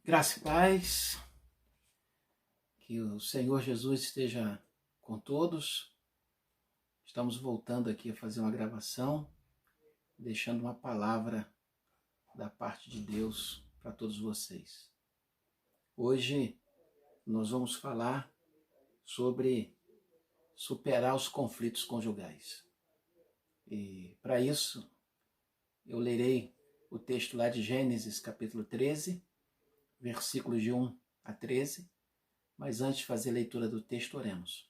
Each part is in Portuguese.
Graça e paz, que o Senhor Jesus esteja com todos. Estamos voltando aqui a fazer uma gravação, deixando uma palavra da parte de Deus para todos vocês. Hoje nós vamos falar sobre superar os conflitos conjugais. E para isso eu lerei o texto lá de Gênesis capítulo 13, versículos de 1 a 13, mas antes de fazer a leitura do texto, oremos.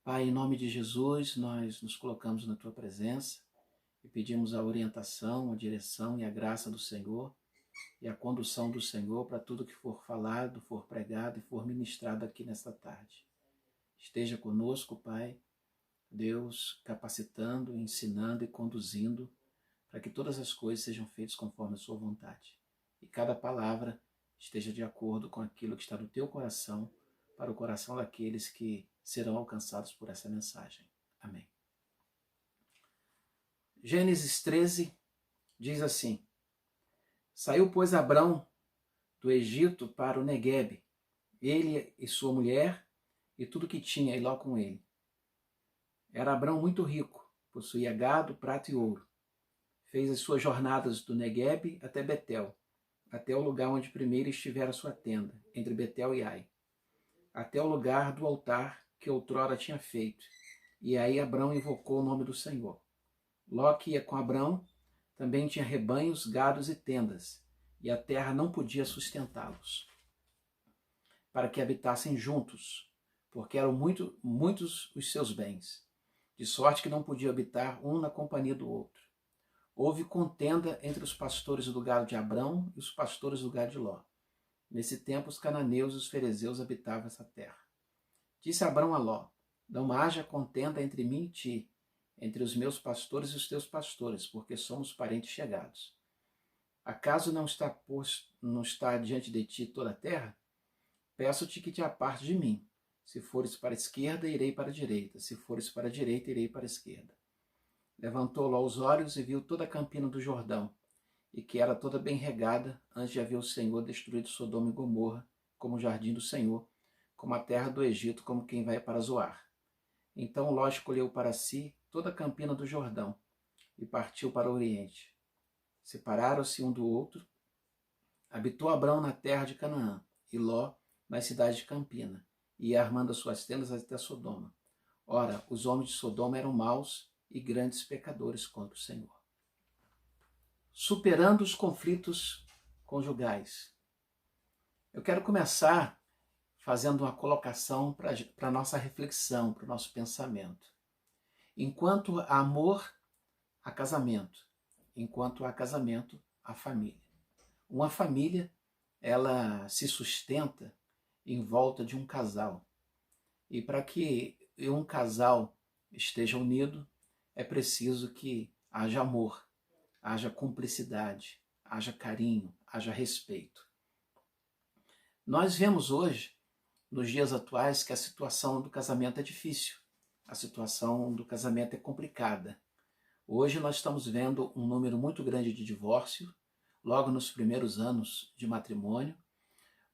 Pai, em nome de Jesus, nós nos colocamos na Tua presença e pedimos a orientação, a direção e a graça do Senhor e a condução do Senhor para tudo que for falado, for pregado e for ministrado aqui nesta tarde. Esteja conosco, Pai, Deus, capacitando, ensinando e conduzindo para que todas as coisas sejam feitas conforme a Sua vontade. E cada palavra esteja de acordo com aquilo que está no Teu coração, para o coração daqueles que serão alcançados por essa mensagem. Amém. Gênesis 13 diz assim: Saiu, pois, Abrão do Egito para o Neguebe, ele e sua mulher e tudo que tinha, e Ló com ele. Era Abrão muito rico, possuía gado, prata e ouro. Fez as suas jornadas do Neguebe até Betel, até o lugar onde primeiro estivera a sua tenda, entre Betel e Ai, até o lugar do altar que outrora tinha feito. E aí Abrão invocou o nome do Senhor. Ló, que ia com Abrão, também tinha rebanhos, gados e tendas, e a terra não podia sustentá-los, para que habitassem juntos, porque eram muitos os seus bens, de sorte que não podia habitar um na companhia do outro. Houve contenda entre os pastores do gado de Abrão e os pastores do gado de Ló. Nesse tempo, os cananeus e os ferezeus habitavam essa terra. Disse Abrão a Ló: Não haja contenda entre mim e ti, entre os meus pastores e os teus pastores, porque somos parentes chegados. Acaso não está diante de ti toda a terra? Peço-te que te apartes de mim. Se fores para a esquerda, irei para a direita. Se fores para a direita, irei para a esquerda. Levantou Ló os olhos e viu toda a campina do Jordão, e que era toda bem regada, antes de haver o Senhor destruído Sodoma e Gomorra, como o jardim do Senhor, como a terra do Egito, como quem vai para Zoar. Então Ló escolheu para si toda a campina do Jordão, e partiu para o oriente. Separaram-se um do outro. Habitou Abrão na terra de Canaã, e Ló nas cidades de Campina, e ia armando as suas tendas até Sodoma. Ora, os homens de Sodoma eram maus e grandes pecadores contra o Senhor. Superando os conflitos conjugais. Eu quero começar fazendo uma colocação para a nossa reflexão, para o nosso pensamento. Enquanto há amor, há casamento. Enquanto há casamento, há família. Uma família, ela se sustenta em volta de um casal. E para que um casal esteja unido, é preciso que haja amor, haja cumplicidade, haja carinho, haja respeito. Nós vemos hoje, nos dias atuais, que a situação do casamento é difícil. A situação do casamento é complicada. Hoje nós estamos vendo um número muito grande de divórcio, logo nos primeiros anos de matrimônio.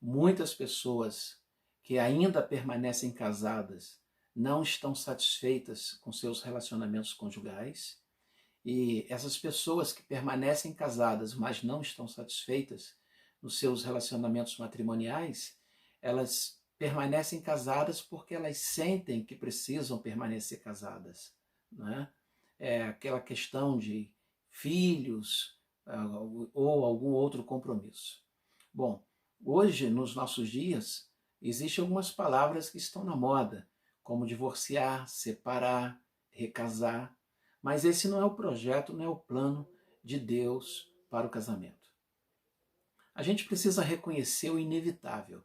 Muitas pessoas que ainda permanecem casadas não estão satisfeitas com seus relacionamentos conjugais. E essas pessoas que permanecem casadas, mas não estão satisfeitas nos seus relacionamentos matrimoniais, elas permanecem casadas porque elas sentem que precisam permanecer casadas, né? É aquela questão de filhos ou algum outro compromisso. Bom, hoje, nos nossos dias, existem algumas palavras que estão na moda, como divorciar, separar, recasar, mas esse não é o projeto, não é o plano de Deus para o casamento. A gente precisa reconhecer o inevitável.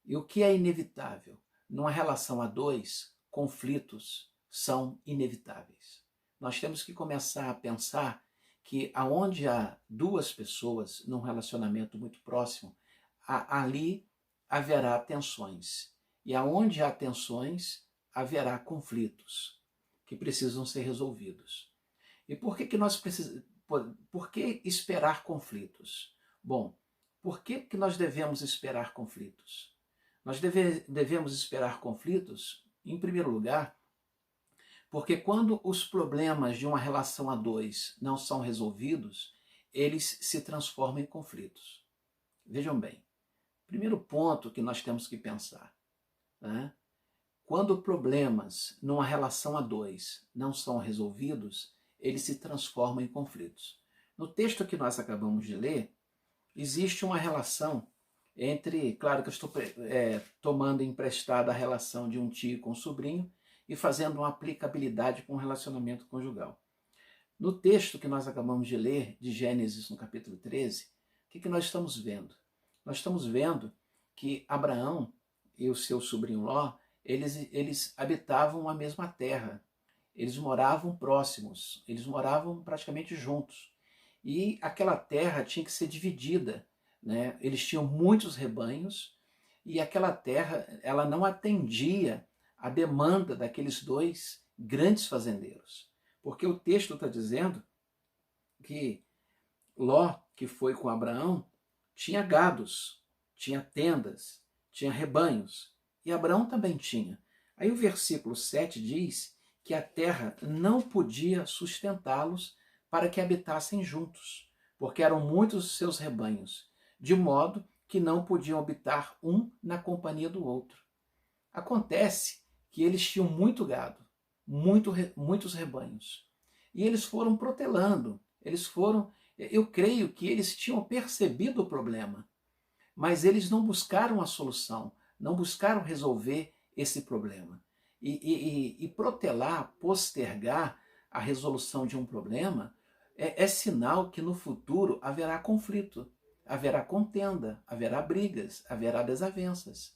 E o que é inevitável? Numa relação a dois, conflitos são inevitáveis. Nós temos que começar a pensar que aonde há duas pessoas num relacionamento muito próximo, ali haverá tensões. E aonde há tensões, haverá conflitos que precisam ser resolvidos. E por que nós precisamos? Por que esperar conflitos? Bom, Por que nós devemos esperar conflitos? Nós devemos esperar conflitos, em primeiro lugar, porque quando os problemas de uma relação a dois não são resolvidos, eles se transformam em conflitos. Vejam bem, primeiro ponto que nós temos que pensar, né? Quando problemas numa relação a dois não são resolvidos, eles se transformam em conflitos. No texto que nós acabamos de ler, existe uma relação entre, claro que eu estou tomando emprestada a relação de um tio com um sobrinho e fazendo uma aplicabilidade com o relacionamento conjugal. No texto que nós acabamos de ler, de Gênesis, no capítulo 13, o que nós estamos vendo? Nós estamos vendo que Abraão e o seu sobrinho Ló, eles habitavam a mesma terra, eles moravam próximos, eles moravam praticamente juntos. E aquela terra tinha que ser dividida, né? Eles tinham muitos rebanhos e aquela terra ela não atendia a demanda daqueles dois grandes fazendeiros. Porque o texto está dizendo que Ló, que foi com Abraão, tinha gados, tinha tendas, tinha rebanhos. E Abraão também tinha. Aí o versículo 7 diz que a terra não podia sustentá-los para que habitassem juntos, porque eram muitos os seus rebanhos, de modo que não podiam habitar um na companhia do outro. Acontece que eles tinham muito gado, muitos rebanhos, e eles foram protelando, eu creio que eles tinham percebido o problema, mas eles não buscaram a solução, não buscaram resolver esse problema. E protelar, postergar a resolução de um problema é sinal que no futuro haverá conflito, haverá contenda, haverá brigas, haverá desavenças.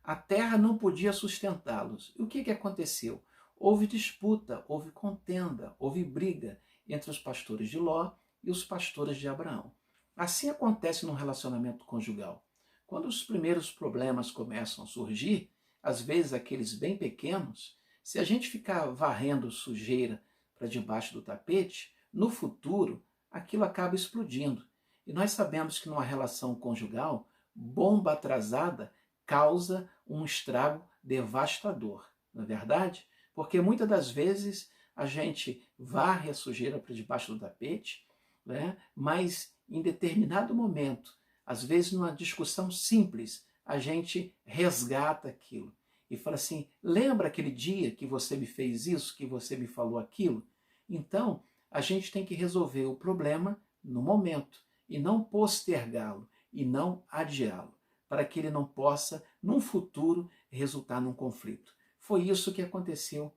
A terra não podia sustentá-los. E o que aconteceu? Houve disputa, houve contenda, houve briga entre os pastores de Ló e os pastores de Abraão. Assim acontece no relacionamento conjugal. Quando os primeiros problemas começam a surgir, às vezes aqueles bem pequenos, se a gente ficar varrendo sujeira para debaixo do tapete, no futuro aquilo acaba explodindo. E nós sabemos que numa relação conjugal, bomba atrasada causa um estrago devastador, não é verdade? Porque muitas das vezes a gente varre a sujeira para debaixo do tapete, né? Mas em determinado momento, às vezes numa discussão simples, a gente resgata aquilo e fala assim, lembra aquele dia que você me fez isso, que você me falou aquilo? Então, a gente tem que resolver o problema no momento e não postergá-lo e não adiá-lo, para que ele não possa, num futuro, resultar num conflito. Foi isso que aconteceu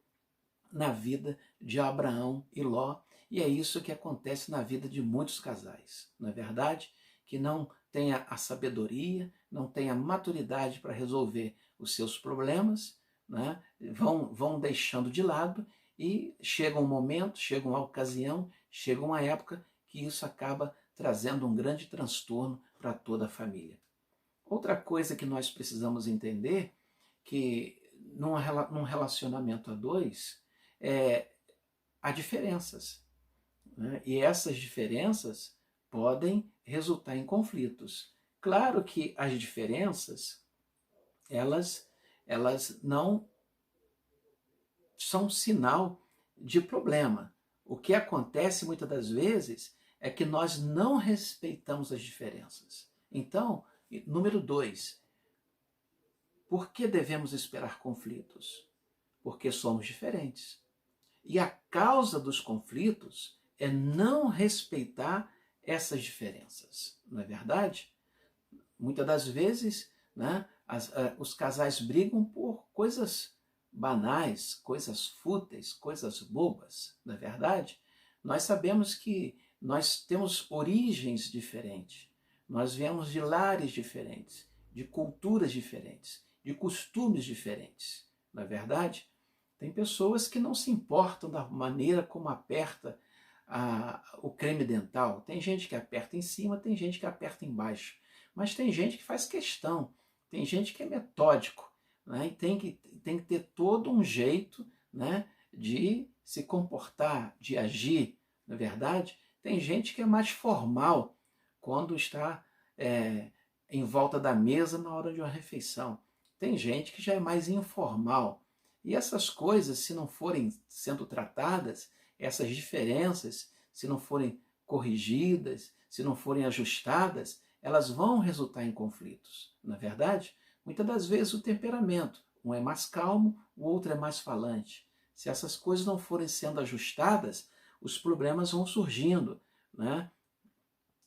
na vida de Abraão e Ló, e é isso que acontece na vida de muitos casais, não é verdade? Que não tenha a sabedoria, não tenha a maturidade para resolver os seus problemas, né? vão deixando de lado e chega um momento, chega uma ocasião, chega uma época que isso acaba trazendo um grande transtorno para toda a família. Outra coisa que nós precisamos entender, que num relacionamento a dois, há diferenças, né? E essas diferenças podem resultar em conflitos. Claro que as diferenças, elas não são sinal de problema. O que acontece muitas das vezes é que nós não respeitamos as diferenças. Então, número 2, por que devemos esperar conflitos? Porque somos diferentes. E a causa dos conflitos é não respeitar essas diferenças, não é verdade? Muitas das vezes, né, os casais brigam por coisas banais, coisas fúteis, coisas bobas, não é verdade? Nós sabemos que nós temos origens diferentes, nós viemos de lares diferentes, de culturas diferentes, de costumes diferentes, não é verdade? Tem pessoas que não se importam da maneira como aperta o creme dental. Tem gente que aperta em cima, tem gente que aperta embaixo. Mas tem gente que faz questão, tem gente que é metódico, né? E tem que ter todo um jeito, né, de se comportar, de agir, não é verdade? Tem gente que é mais formal quando está em volta da mesa na hora de uma refeição. Tem gente que já é mais informal. E essas coisas, se não forem sendo tratadas, essas diferenças, se não forem corrigidas, se não forem ajustadas, elas vão resultar em conflitos. Na verdade, muitas das vezes o temperamento, um é mais calmo, o outro é mais falante. Se essas coisas não forem sendo ajustadas, os problemas vão surgindo, né?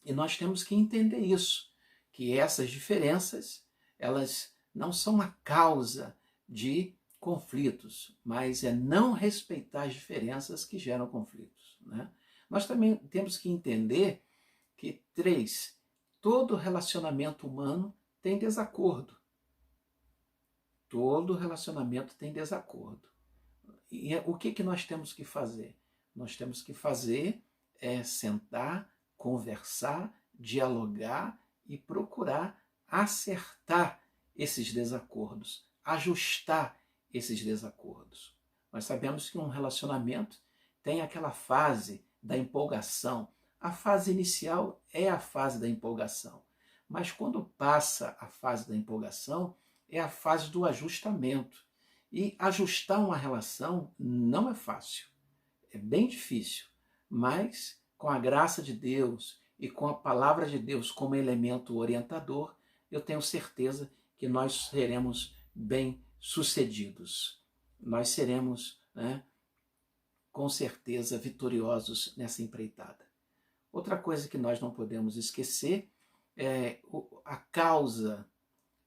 E nós temos que entender isso, que essas diferenças, elas não são a causa de conflitos, mas é não respeitar as diferenças que geram conflitos, né? Nós também temos que entender que, todo relacionamento humano tem desacordo. Todo relacionamento tem desacordo. E o que nós temos que fazer? Nós temos que fazer sentar, conversar, dialogar e procurar acertar esses desacordos, ajustar esses desacordos. Nós sabemos que um relacionamento tem aquela fase da empolgação. A fase inicial é a fase da empolgação, mas quando passa a fase da empolgação, é a fase do ajustamento. E ajustar uma relação não é fácil, é bem difícil, mas com a graça de Deus e com a palavra de Deus como elemento orientador, eu tenho certeza que nós seremos bem-sucedidos. Nós seremos, né, com certeza, vitoriosos nessa empreitada. Outra coisa que nós não podemos esquecer é a causa,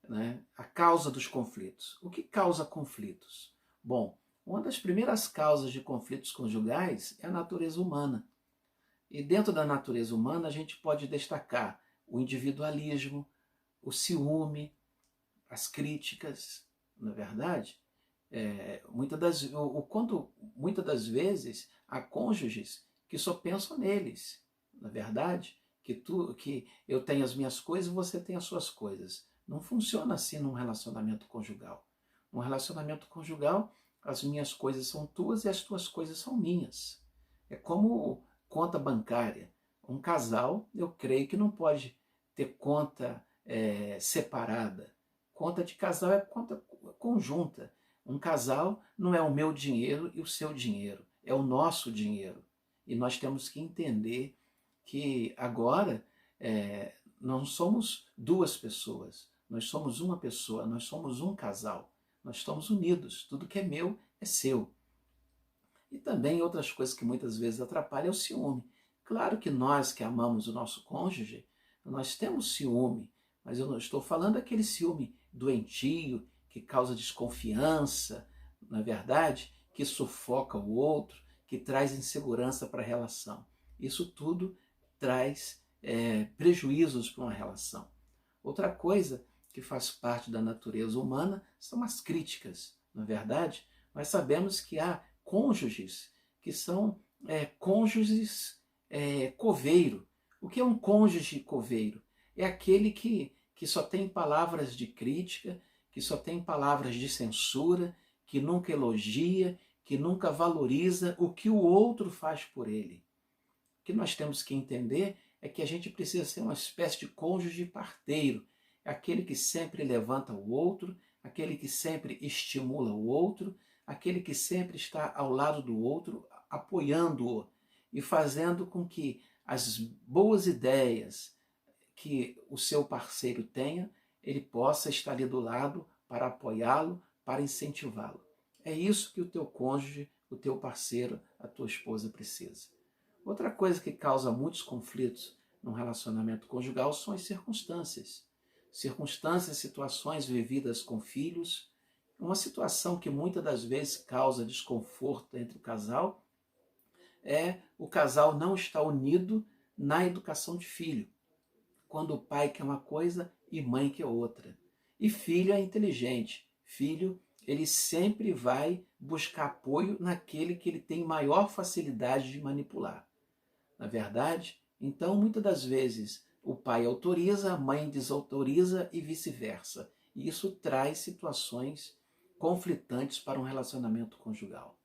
né? A causa dos conflitos. O que causa conflitos? Bom, uma das primeiras causas de conflitos conjugais é a natureza humana. E dentro da natureza humana a gente pode destacar o individualismo, o ciúme, as críticas, não é verdade? Muitas das vezes há cônjuges que só pensam neles, na verdade, que eu tenho as minhas coisas e você tem as suas coisas. Não funciona assim num relacionamento conjugal. Num relacionamento conjugal, as minhas coisas são tuas e as tuas coisas são minhas. É como conta bancária. Um casal, eu creio que não pode ter conta separada. Conta de casal é conta conjunta. Um casal não é o meu dinheiro e o seu dinheiro, é o nosso dinheiro. E nós temos que entender que agora não somos duas pessoas, nós somos uma pessoa, nós somos um casal, nós estamos unidos, tudo que é meu é seu. E também outras coisas que muitas vezes atrapalham é o ciúme. Claro que nós que amamos o nosso cônjuge, nós temos ciúme, mas eu não estou falando daquele ciúme doentio, que causa desconfiança, na verdade, que sufoca o outro, que traz insegurança para a relação. Isso tudo traz prejuízos para uma relação. Outra coisa que faz parte da natureza humana são as críticas. Na verdade, nós sabemos que há cônjuges que são cônjuges coveiro. O que é um cônjuge coveiro? É aquele que só tem palavras de crítica, que só tem palavras de censura, que nunca elogia, que nunca valoriza o que o outro faz por ele. O que nós temos que entender é que a gente precisa ser uma espécie de cônjuge parteiro, é aquele que sempre levanta o outro, aquele que sempre estimula o outro, aquele que sempre está ao lado do outro, apoiando-o e fazendo com que as boas ideias que o seu parceiro tenha, ele possa estar ali do lado para apoiá-lo, para incentivá-lo. É isso que o teu cônjuge, o teu parceiro, a tua esposa precisa. Outra coisa que causa muitos conflitos num relacionamento conjugal são as circunstâncias. Circunstâncias, situações vividas com filhos. Uma situação que muitas das vezes causa desconforto entre o casal é o casal não estar unido na educação de filho. Quando o pai quer uma coisa e mãe quer outra. E filho é inteligente. Filho, ele sempre vai buscar apoio naquele que ele tem maior facilidade de manipular. Na verdade, então, muitas das vezes, o pai autoriza, a mãe desautoriza e vice-versa. E isso traz situações conflitantes para um relacionamento conjugal.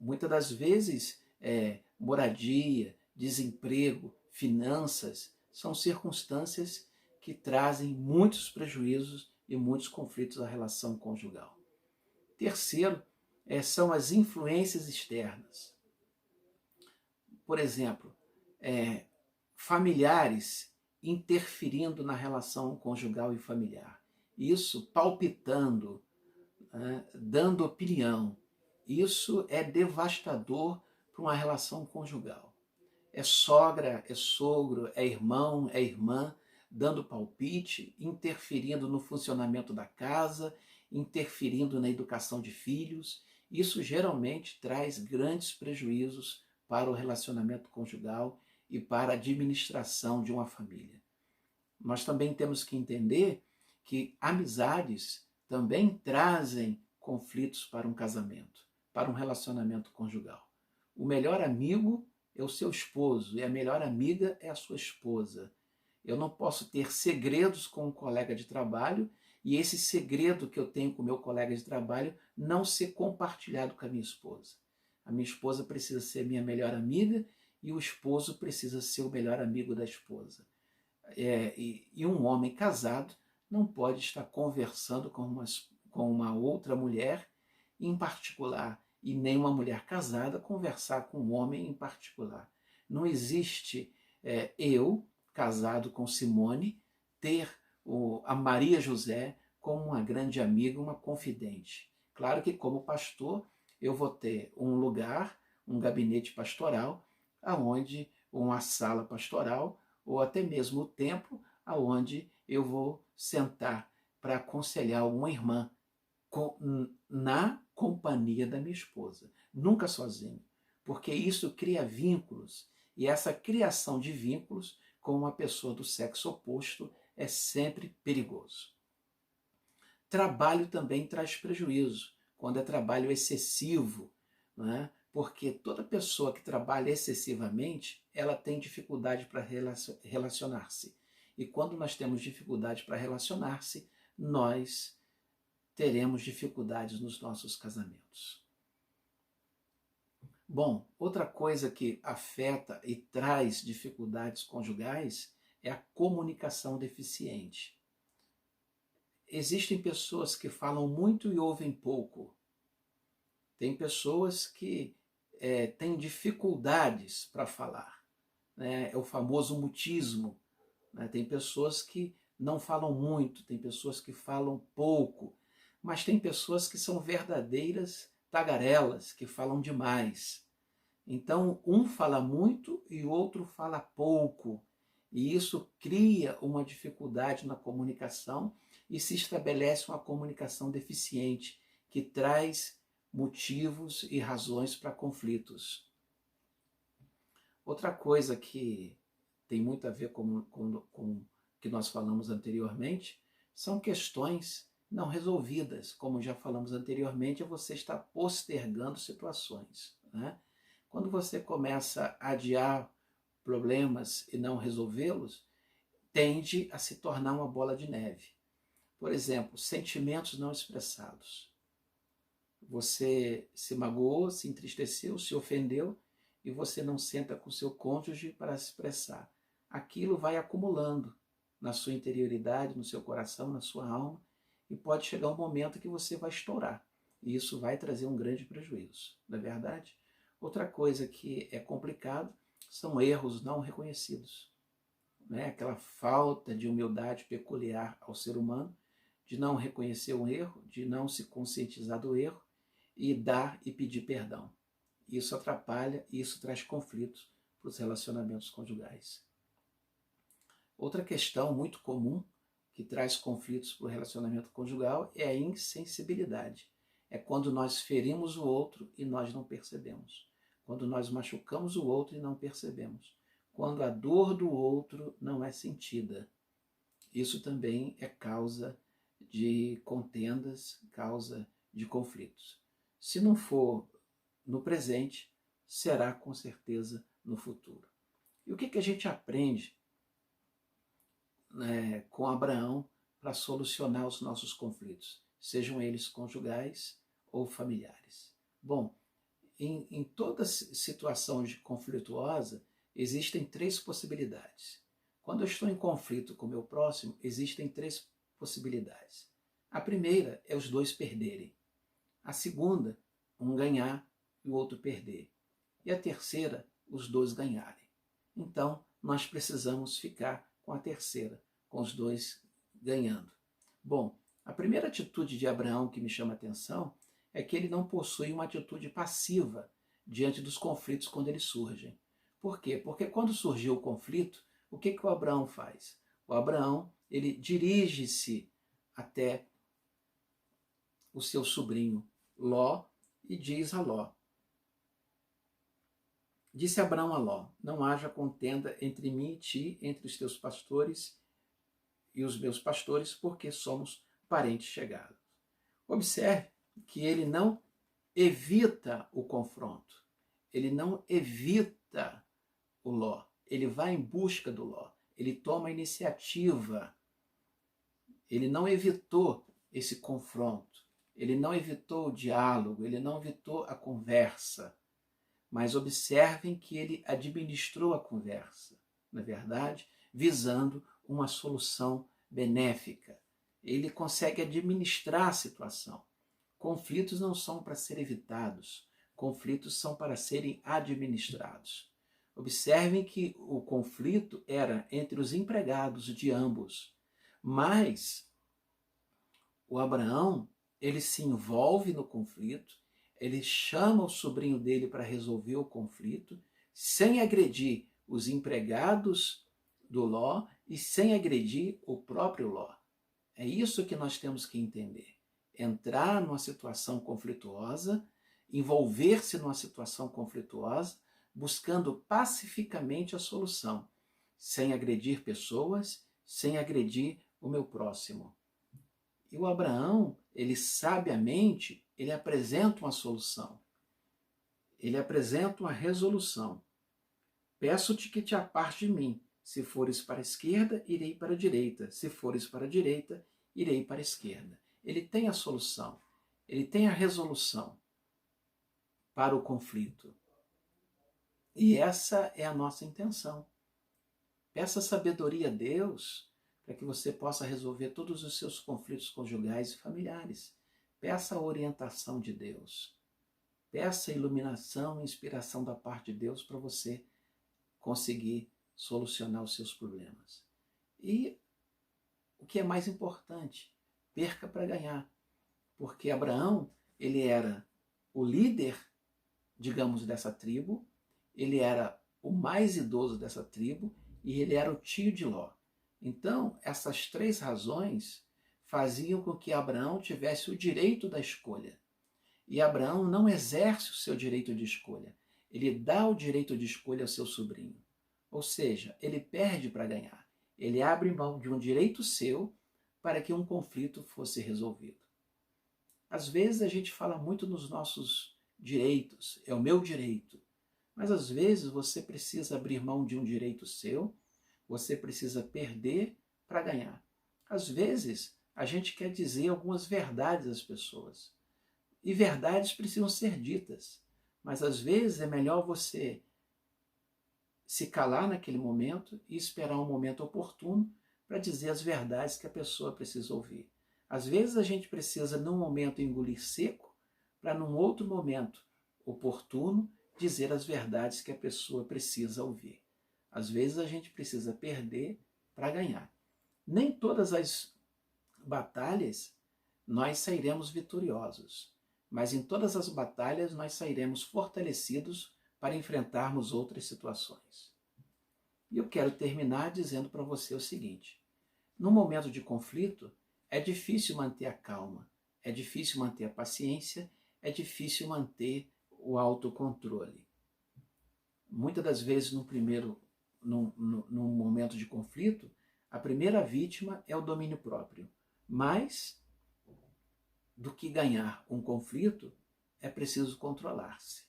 Muitas das vezes, moradia, desemprego, finanças, são circunstâncias que trazem muitos prejuízos e muitos conflitos à relação conjugal. Terceiro, são as influências externas. Por exemplo, familiares interferindo na relação conjugal e familiar. Isso palpitando, dando opinião. Isso é devastador para uma relação conjugal. É sogra, é sogro, é irmão, é irmã, dando palpite, interferindo no funcionamento da casa, interferindo na educação de filhos. Isso geralmente traz grandes prejuízos para o relacionamento conjugal e para a administração de uma família. Nós também temos que entender que amizades também trazem conflitos para um casamento, para um relacionamento conjugal. O melhor amigo é o seu esposo e a melhor amiga é a sua esposa. Eu não posso ter segredos com um colega de trabalho e esse segredo que eu tenho com o meu colega de trabalho não ser compartilhado com a minha esposa. A minha esposa precisa ser minha melhor amiga e o esposo precisa ser o melhor amigo da esposa. E um homem casado não pode estar conversando com uma outra mulher em particular, e nem uma mulher casada conversar com um homem em particular. Não existe eu, casado com Simone, ter a Maria José como uma grande amiga, uma confidente. Claro que como pastor eu vou ter um lugar, um gabinete pastoral, aonde uma sala pastoral, ou até mesmo o templo, aonde eu vou sentar para aconselhar uma irmã na companhia da minha esposa, nunca sozinho, porque isso cria vínculos, e essa criação de vínculos com uma pessoa do sexo oposto é sempre perigoso. Trabalho também traz prejuízo, quando é trabalho excessivo, não é? Porque toda pessoa que trabalha excessivamente, ela tem dificuldade para relacionar-se. E quando nós temos dificuldade para relacionar-se, nós teremos dificuldades nos nossos casamentos. Bom, outra coisa que afeta e traz dificuldades conjugais é a comunicação deficiente. Existem pessoas que falam muito e ouvem pouco. Tem pessoas que têm dificuldades para falar, né? É o famoso mutismo, né? Tem pessoas que não falam muito, tem pessoas que falam pouco, mas tem pessoas que são verdadeiras tagarelas, que falam demais. Então, um fala muito e o outro fala pouco, e isso cria uma dificuldade na comunicação e se estabelece uma comunicação deficiente, que traz motivos e razões para conflitos. Outra coisa que tem muito a ver com o que nós falamos anteriormente são questões não resolvidas. Como já falamos anteriormente, você está postergando situações, né? Quando você começa a adiar problemas e não resolvê-los, tende a se tornar uma bola de neve. Por exemplo, sentimentos não expressados. Você se magoou, se entristeceu, se ofendeu e você não senta com seu cônjuge para se expressar. Aquilo vai acumulando na sua interioridade, no seu coração, na sua alma, e pode chegar um momento que você vai estourar. E isso vai trazer um grande prejuízo, não é verdade? Outra coisa que é complicado são erros não reconhecidos, né? Aquela falta de humildade peculiar ao ser humano, de não reconhecer um erro, de não se conscientizar do erro e dar e pedir perdão. Isso atrapalha e isso traz conflitos para os relacionamentos conjugais. Outra questão muito comum que traz conflitos para o relacionamento conjugal é a insensibilidade. É quando nós ferimos o outro e nós não percebemos. Quando nós machucamos o outro e não percebemos. Quando a dor do outro não é sentida. Isso também é causa de contendas, causa de conflitos. Se não for no presente, será com certeza no futuro. E o que a gente aprende com Abraão para solucionar os nossos conflitos, sejam eles conjugais ou familiares? Bom, em toda situação conflituosa, existem três possibilidades. Quando eu estou em conflito com o meu próximo, existem três possibilidades. A primeira é os dois perderem. A segunda, um ganhar e o outro perder. E a terceira, os dois ganharem. Então, nós precisamos ficar com a terceira, com os dois ganhando. Bom, a primeira atitude de Abraão que me chama a atenção é que ele não possui uma atitude passiva diante dos conflitos quando eles surgem. Por quê? Porque quando surgiu o conflito, o que o Abraão faz? O Abraão, ele dirige-se até o seu sobrinho Ló e diz a Ló: disse Abraão a Ló: não haja contenda entre mim e ti, entre os teus pastores e os meus pastores, porque somos parentes chegados. Observe que ele não evita o confronto, ele não evita o Ló, ele vai em busca do Ló, ele toma a iniciativa, ele não evitou esse confronto, ele não evitou o diálogo, ele não evitou a conversa, mas observem que ele administrou a conversa, na verdade, visando uma solução benéfica. Ele consegue administrar a situação. Conflitos não são para ser evitados, conflitos são para serem administrados. Observem que o conflito era entre os empregados de ambos, mas o Abraão, ele se envolve no conflito, ele chama o sobrinho dele para resolver o conflito, sem agredir os empregados do Ló e sem agredir o próprio Ló. É isso que nós temos que entender. Entrar numa situação conflituosa, envolver-se numa situação conflituosa, buscando pacificamente a solução, sem agredir pessoas, sem agredir o meu próximo. E o Abraão, ele sabiamente, ele apresenta uma solução. Ele apresenta uma resolução. Peço-te que te aparte de mim. Se fores para a esquerda, irei para a direita. Se fores para a direita, irei para a esquerda. Ele tem a solução. Ele tem a resolução para o conflito. E essa é a nossa intenção. Peça sabedoria a Deus para que você possa resolver todos os seus conflitos conjugais e familiares. Peça a orientação de Deus. Peça iluminação e inspiração da parte de Deus para você conseguir solucionar os seus problemas. E o que é mais importante, perca para ganhar. Porque Abraão, ele era o líder, digamos, dessa tribo, ele era o mais idoso dessa tribo e ele era o tio de Ló. Então, essas três razões faziam com que Abraão tivesse o direito da escolha. E Abraão não exerce o seu direito de escolha. Ele dá o direito de escolha ao seu sobrinho. Ou seja, ele perde para ganhar. Ele abre mão de um direito seu para que um conflito fosse resolvido. Às vezes a gente fala muito nos nossos direitos, é o meu direito. Mas às vezes você precisa abrir mão de um direito seu, você precisa perder para ganhar. Às vezes a gente quer dizer algumas verdades às pessoas. E verdades precisam ser ditas. Mas às vezes é melhor você se calar naquele momento e esperar um momento oportuno para dizer as verdades que a pessoa precisa ouvir. Às vezes a gente precisa, num momento, engolir seco, para num outro momento oportuno, dizer as verdades que a pessoa precisa ouvir. Às vezes a gente precisa perder para ganhar. Nem todas as batalhas nós sairemos vitoriosos, mas em todas as batalhas nós sairemos fortalecidos para enfrentarmos outras situações. E eu quero terminar dizendo para você o seguinte: no momento de conflito, é difícil manter a calma, é difícil manter a paciência, é difícil manter o autocontrole. Muitas das vezes, num momento de conflito, a primeira vítima é o domínio próprio. Mas, do que ganhar um conflito, é preciso controlar-se.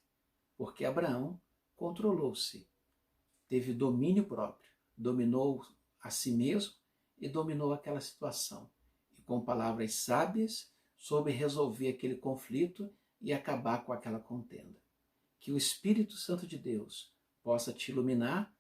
Porque Abraão controlou-se, teve domínio próprio, dominou a si mesmo e dominou aquela situação. E com palavras sábias, soube resolver aquele conflito e acabar com aquela contenda. Que o Espírito Santo de Deus possa te iluminar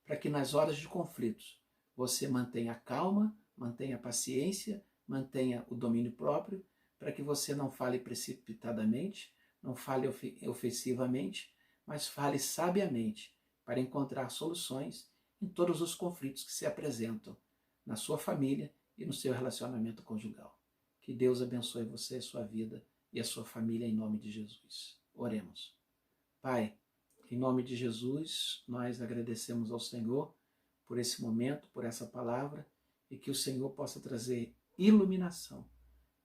para que nas horas de conflitos você mantenha a calma, mantenha a paciência, mantenha o domínio próprio, para que você não fale precipitadamente, não fale ofensivamente, mas fale sabiamente, para encontrar soluções em todos os conflitos que se apresentam na sua família e no seu relacionamento conjugal. Que Deus abençoe você, a sua vida e a sua família, em nome de Jesus. Oremos. Pai, em nome de Jesus, nós agradecemos ao Senhor por esse momento, por essa palavra, e que o Senhor possa trazer iluminação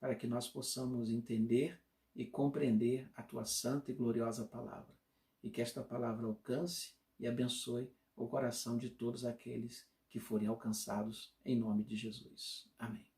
para que nós possamos entender e compreender a tua santa e gloriosa palavra, e que esta palavra alcance e abençoe o coração de todos aqueles que forem alcançados, em nome de Jesus. Amém.